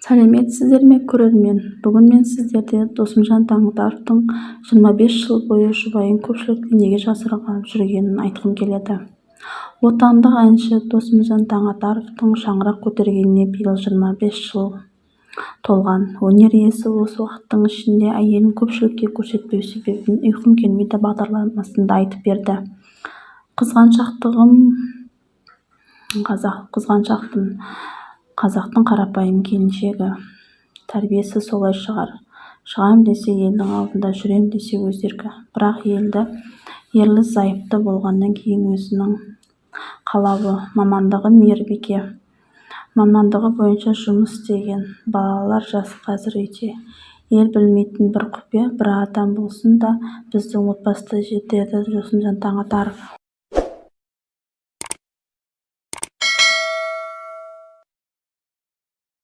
сәлеметсіздер ме көрермен, бүгін мен сіздерде Досымжан Таңатаровтың 25 жыл бойы жұбайын көпшіліктен неге жасырған жүргенін айтқым келеді. Отандық әнші Досымжан Таңатаровтың шаңырақ көтергеніне биыл 25 жыл толған. Өнер иесі осы уақыттың ішінде әйелін көпшілікке көрсетпеу себебін "Ұйқым келмейді" бағдарламасында айтып берді. Қызғаншақтым, қазақтың қарапайым келіншегі. Тәрбиесі солай шығар. Шығам десе елдің алдында, жүрем десе өз еркі. Бірақ ерлі-зайыпты болғаннан кейін өзінің қалауы. Мамандығы мейірбике. Мамандығы бойынша жұмыс істеген. Балалар жасы қазір үйде. Ел білмейтін бір құпия, бір адам болсын да біздің отбасыда жетеді. Досымжан Таңатаров.